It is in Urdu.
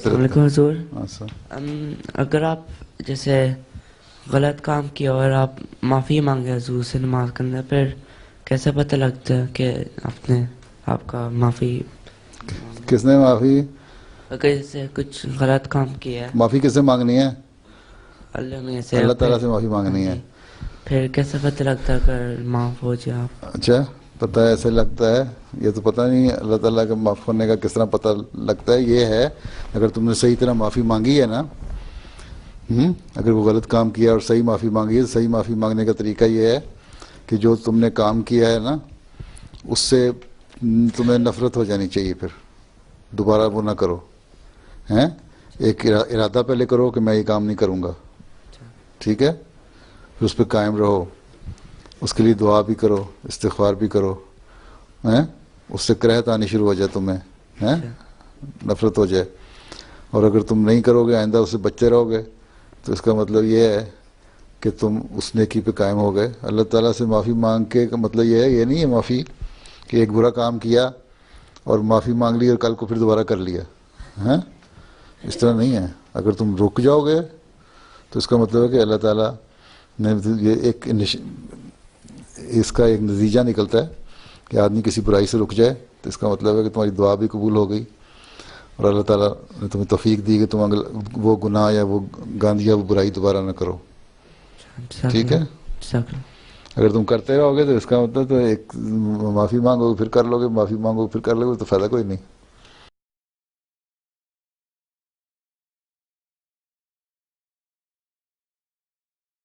السلام رہتے علیکم حضور. ہیں. اگر آپ جیسے غلط کام کیا اور آپ معافی مانگے حضور سے نماز کے اندر، پھر کیسے پتہ لگتا ہے کہ آپ کا معافی؟ کس نے معافی؟ اگر جیسے کچھ غلط کام کیا ہے، معافی کس سے مانگنی ہے؟ اللہ میں سے، اللہ تعالیٰ پھر سے معافی مانگنی ہے. پھر کیسے پتہ لگتا ہے اگر معاف ہو جائے آپ؟ اچھا، پتہ ہے ایسے لگتا ہے، یہ تو پتہ نہیں اللہ تعالیٰ کے معاف ہونے کا کس طرح پتہ لگتا ہے. یہ ہے اگر تم نے صحیح طرح معافی مانگی ہے نا، اگر وہ غلط کام کیا اور صحیح معافی مانگی ہے، صحیح معافی مانگنے کا طریقہ یہ ہے کہ جو تم نے کام کیا ہے نا اس سے تمہیں نفرت ہو جانی چاہیے، پھر دوبارہ وہ نہ کرو. ایک ارادہ پہلے کرو کہ میں یہ کام نہیں کروں گا، ٹھیک ہے؟ پھر اس پہ قائم رہو، اس کے لیے دعا بھی کرو، استغفار بھی کرو، اس سے کراہت آنی شروع ہو جائے تمہیں، نفرت ہو جائے. اور اگر تم نہیں کرو گے، آئندہ اس سے بچتے رہو گے، تو اس کا مطلب یہ ہے کہ تم اس نیکی پہ قائم ہو گئے. اللہ تعالیٰ سے معافی مانگ کے کا مطلب یہ ہے، یہ نہیں ہے معافی کہ ایک برا کام کیا اور معافی مانگ لی اور کل کو پھر دوبارہ کر لیا. اس طرح نہیں ہے. اگر تم رک جاؤ گے تو اس کا مطلب ہے کہ اللہ تعالیٰ نے یہ اس کا ایک نتیجہ نکلتا ہے کہ آدمی کسی برائی سے رک جائے تو اس کا مطلب ہے کہ تمہاری دعا بھی قبول ہو گئی اور اللہ تعالیٰ نے تمہیں توفیق دی کہ تم وہ گناہ یا وہ گند یا وہ برائی دوبارہ نہ کرو. ٹھیک ہے؟ اگر تم کرتے رہو گے تو اس کا مطلب تو ایک معافی مانگو گے پھر کر لو گے، معافی مانگو گے پھر کر لو گے، تو فائدہ کوئی نہیں.